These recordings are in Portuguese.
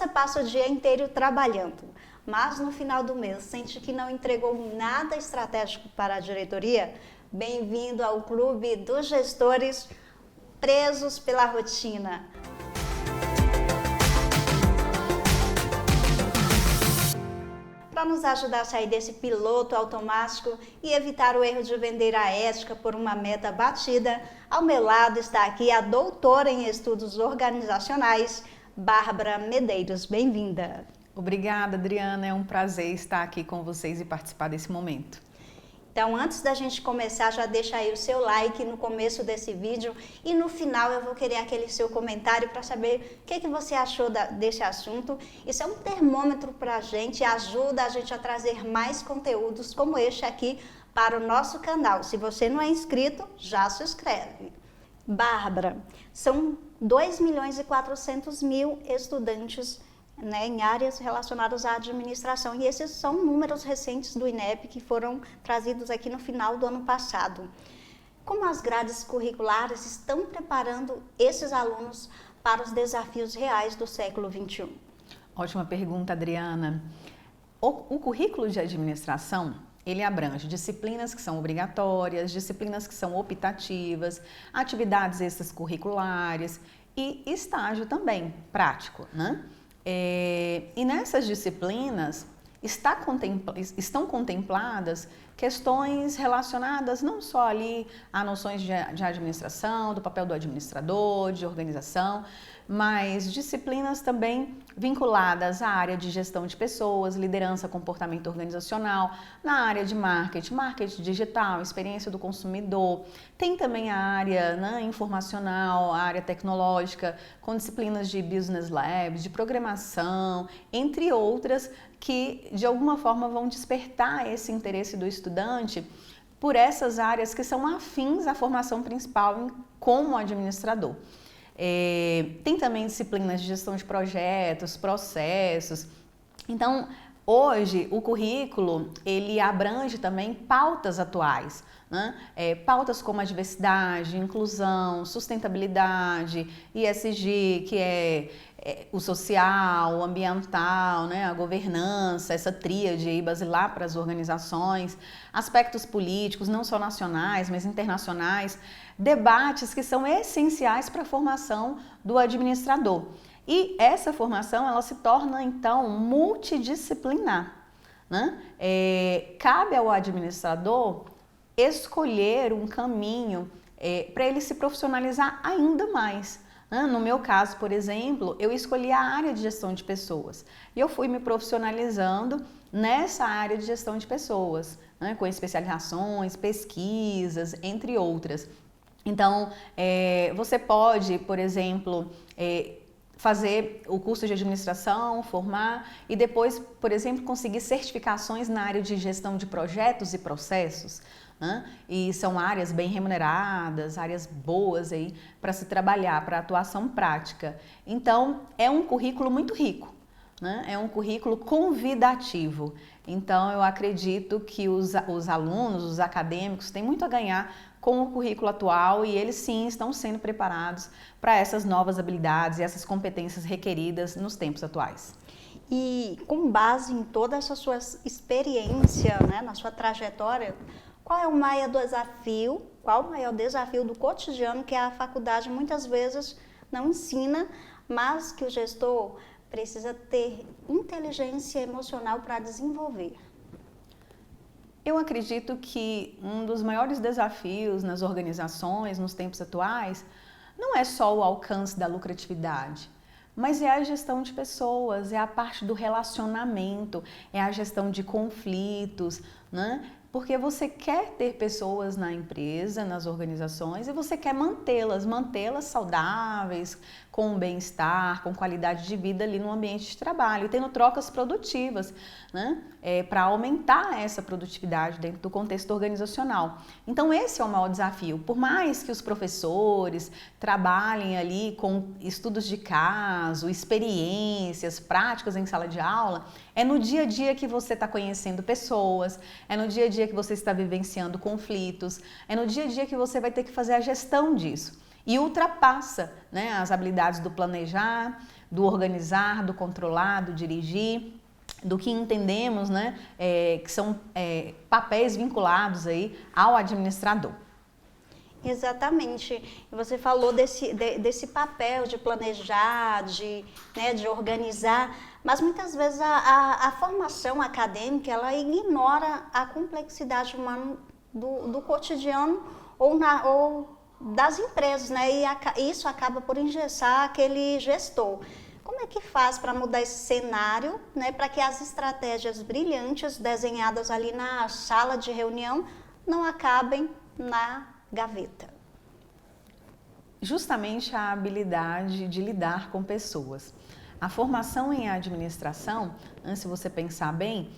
você passa o dia inteiro trabalhando, mas no final do mês sente que não entregou nada estratégico para a diretoria? Bem-vindo ao Clube dos Gestores Presos pela Rotina. Para nos ajudar a sair desse piloto automático e evitar o erro de vender a ética por uma meta batida, ao meu lado está aqui a doutora em estudos organizacionais, Bárbara Medeiros. Bem-vinda. Obrigada, Adriana. É um prazer estar aqui com vocês e participar desse momento. Então, antes da gente começar, já deixa aí o seu like no começo desse vídeo e no final eu vou querer aquele seu comentário para saber o que você achou desse assunto. Isso é um termômetro para a gente, ajuda a gente a trazer mais conteúdos como este aqui para o nosso canal. Se você não é inscrito, já se inscreve. Bárbara, são 2.400.000 estudantes, né, em áreas relacionadas à administração. E esses são números recentes do INEP que foram trazidos aqui no final do ano passado. Como as grades curriculares estão preparando esses alunos para os desafios reais do século XXI? Ótima pergunta, Adriana. O currículo de administração, ele abrange disciplinas que são obrigatórias, disciplinas que são optativas, atividades extracurriculares e estágio também prático, né? E nessas disciplinas estão contempladas questões relacionadas não só ali a noções de administração, do papel do administrador, de organização, mas disciplinas também vinculadas à área de gestão de pessoas, liderança, comportamento organizacional, na área de marketing digital, experiência do consumidor. Tem também a área, né, informacional, a área tecnológica, com disciplinas de business labs, de programação, entre outras, que de alguma forma vão despertar esse interesse do estudante por essas áreas que são afins à formação principal como administrador. Tem também disciplinas de gestão de projetos, processos. Então, hoje, o currículo, ele abrange também pautas atuais, né? Pautas como a diversidade, inclusão, sustentabilidade, ESG, que é o social, o ambiental, né? A governança, essa tríade aí basilar para as organizações, aspectos políticos, não só nacionais, mas internacionais, debates que são essenciais para a formação do administrador. E essa formação, ela se torna, então, multidisciplinar, né? Cabe ao administrador escolher um caminho para ele se profissionalizar ainda mais. No meu caso, por exemplo, eu escolhi a área de gestão de pessoas e eu fui me profissionalizando nessa área de gestão de pessoas, né, com especializações, pesquisas, entre outras. Então, você pode, por exemplo, fazer o curso de administração, formar e depois, por exemplo, conseguir certificações na área de gestão de projetos e processos, né? E são áreas bem remuneradas, áreas boas aí para se trabalhar, para atuação prática. Então, é um currículo muito rico, né? É um currículo convidativo. Então, eu acredito que os alunos, os acadêmicos, têm muito a ganhar com o currículo atual e eles sim estão sendo preparados para essas novas habilidades e essas competências requeridas nos tempos atuais. E com base em toda essa sua experiência, né, na sua trajetória, qual o maior desafio do cotidiano que a faculdade muitas vezes não ensina, mas que o gestor precisa ter inteligência emocional para desenvolver? Eu acredito que um dos maiores desafios nas organizações, nos tempos atuais, não é só o alcance da lucratividade, mas é a gestão de pessoas, é a parte do relacionamento, é a gestão de conflitos, né? Porque você quer ter pessoas na empresa, nas organizações, e você quer mantê-las saudáveis, com bem-estar, com qualidade de vida ali no ambiente de trabalho, tendo trocas produtivas, né? Para aumentar essa produtividade dentro do contexto organizacional. Então esse é o maior desafio. Por mais que os professores trabalhem ali com estudos de caso, experiências, práticas em sala de aula, é no dia a dia que você está conhecendo pessoas, é no dia a dia que você está vivenciando conflitos, é no dia a dia que você vai ter que fazer a gestão disso. E ultrapassa, né, as habilidades do planejar, do organizar, do controlar, do dirigir, do que entendemos, né, que são papéis vinculados aí ao administrador. Exatamente. Você falou desse papel de planejar, de organizar, mas muitas vezes a formação acadêmica, ela ignora a complexidade humana do cotidiano ou das empresas, né? E isso acaba por engessar aquele gestor. Como é que faz para mudar esse cenário, né, para que as estratégias brilhantes desenhadas ali na sala de reunião não acabem na gaveta? Justamente a habilidade de lidar com pessoas. A formação em administração, se você pensar bem,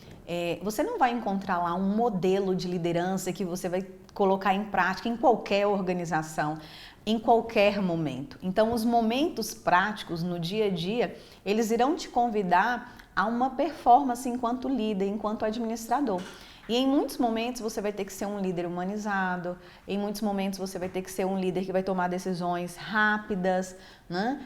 você não vai encontrar lá um modelo de liderança que você vai colocar em prática em qualquer organização, em qualquer momento. Então, os momentos práticos no dia a dia, eles irão te convidar a uma performance enquanto líder, enquanto administrador. E em muitos momentos você vai ter que ser um líder humanizado, em muitos momentos você vai ter que ser um líder que vai tomar decisões rápidas, né?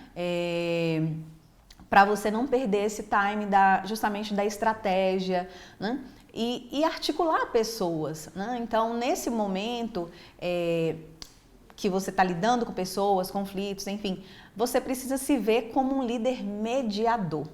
Para você não perder esse time justamente da estratégia, né? E articular pessoas, né? Então, nesse momento que você está lidando com pessoas, conflitos, enfim, você precisa se ver como um líder mediador.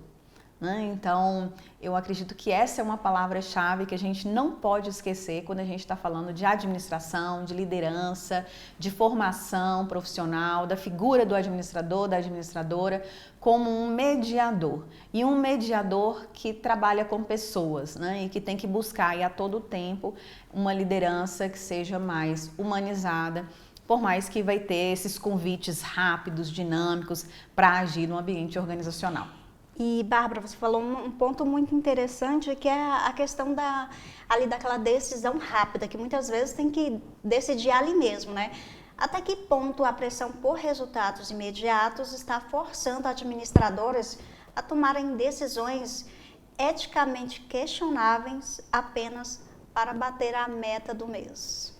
Então, eu acredito que essa é uma palavra-chave que a gente não pode esquecer quando a gente está falando de administração, de liderança, de formação profissional, da figura do administrador, da administradora, como um mediador. E um mediador que trabalha com pessoas, né? E que tem que buscar aí, a todo tempo uma liderança que seja mais humanizada, por mais que vai ter esses convites rápidos, dinâmicos, para agir no ambiente organizacional. E, Bárbara, você falou um ponto muito interessante, que é a questão daquela decisão rápida, que muitas vezes tem que decidir ali mesmo, né? Até que ponto a pressão por resultados imediatos está forçando administradoras a tomarem decisões eticamente questionáveis apenas para bater a meta do mês?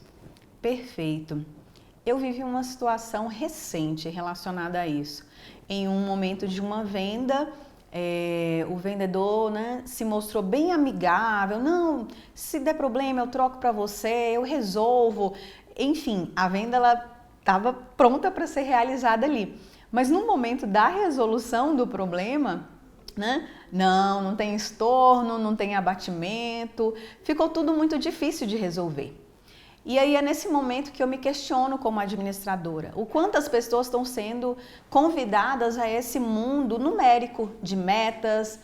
Perfeito. Eu vivi uma situação recente relacionada a isso. Em um momento de uma venda, o vendedor, né, se mostrou bem amigável. Não, se der problema eu troco para você, eu resolvo. Enfim, a venda estava pronta para ser realizada ali. Mas no momento da resolução do problema, né, não tem estorno, não tem abatimento, ficou tudo muito difícil de resolver. E aí é nesse momento que eu me questiono como administradora, o quanto as pessoas estão sendo convidadas a esse mundo numérico de metas,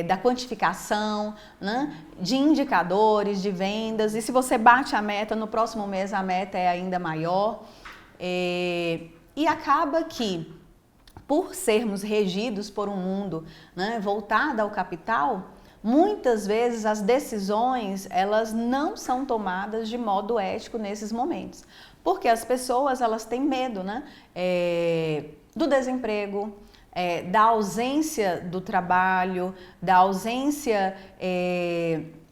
da quantificação, né, de indicadores, de vendas, e se você bate a meta, no próximo mês a meta é ainda maior. E acaba que, por sermos regidos por um mundo, né, voltado ao capital, muitas vezes as decisões, elas não são tomadas de modo ético nesses momentos. Porque as pessoas, elas têm medo, né? Do desemprego, da ausência do trabalho, da ausência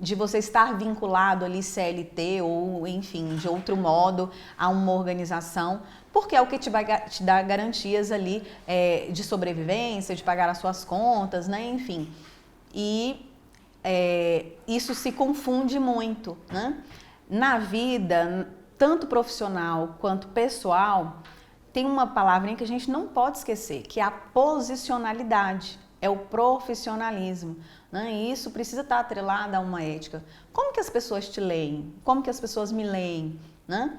de você estar vinculado ali CLT ou, enfim, de outro modo a uma organização, porque é o que te dá garantias ali de sobrevivência, de pagar as suas contas, né? Enfim. E isso se confunde muito, né? Na vida, tanto profissional quanto pessoal, tem uma palavrinha que a gente não pode esquecer, que é a posicionalidade, é o profissionalismo, né? E isso precisa estar atrelado a uma ética. Como que as pessoas te leem? Como que as pessoas me leem, né?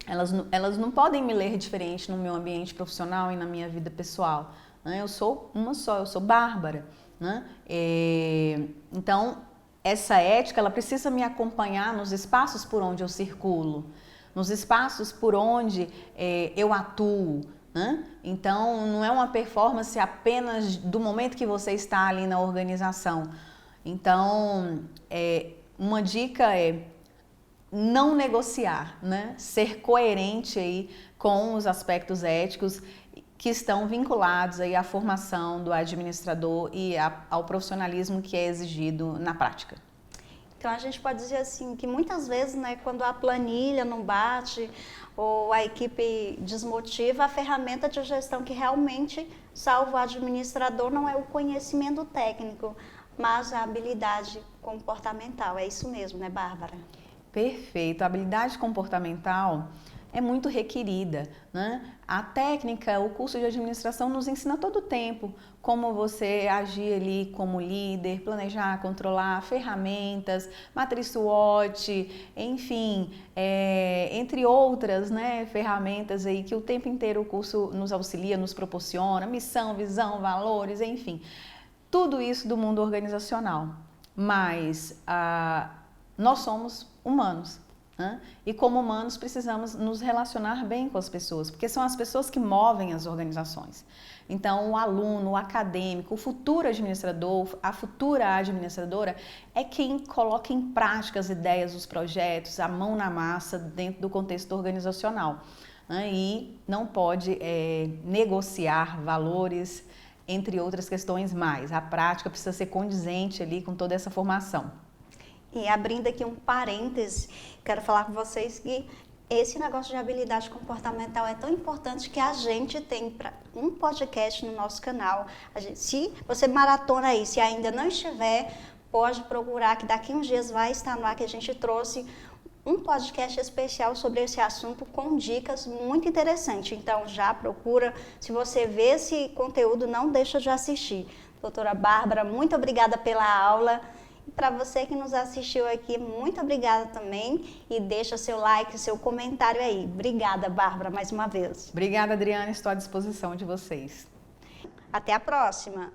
Elas não podem me ler diferente no meu ambiente profissional e na minha vida pessoal, né? Eu sou uma só, eu sou Bárbara. Né? Então, essa ética, ela precisa me acompanhar nos espaços por onde eu circulo, nos espaços por onde eu atuo, né? Então, não é uma performance apenas do momento que você está ali na organização. Então, uma dica é não negociar, né? Ser coerente aí com os aspectos éticos que estão vinculados aí à formação do administrador e ao profissionalismo que é exigido na prática. Então a gente pode dizer assim que muitas vezes, né, quando a planilha não bate ou a equipe desmotiva, a ferramenta de gestão que realmente salva o administrador não é o conhecimento técnico, mas a habilidade comportamental. É isso mesmo, né, Bárbara? Perfeito. A habilidade comportamental é muito requerida, né? A técnica, o curso de administração nos ensina todo o tempo como você agir ali como líder, planejar, controlar, ferramentas, matriz SWOT, enfim, entre outras, né, ferramentas aí que o tempo inteiro o curso nos auxilia, nos proporciona, missão, visão, valores, enfim, tudo isso do mundo organizacional. Mas nós somos humanos. E como humanos precisamos nos relacionar bem com as pessoas, porque são as pessoas que movem as organizações. Então o aluno, o acadêmico, o futuro administrador, a futura administradora é quem coloca em prática as ideias, os projetos, a mão na massa dentro do contexto organizacional. E não pode negociar valores, entre outras questões mais. A prática precisa ser condizente ali com toda essa formação. E abrindo aqui um parêntese, quero falar com vocês que esse negócio de habilidade comportamental é tão importante que a gente tem um podcast no nosso canal. Se você maratona aí, se ainda não estiver, pode procurar que daqui uns dias vai estar no ar, que a gente trouxe um podcast especial sobre esse assunto com dicas muito interessantes. Então já procura, se você vê esse conteúdo, não deixa de assistir. Doutora Bárbara, muito obrigada pela aula. E para você que nos assistiu aqui, muito obrigada também e deixa seu like, seu comentário aí. Obrigada, Bárbara, mais uma vez. Obrigada, Adriana, estou à disposição de vocês. Até a próxima!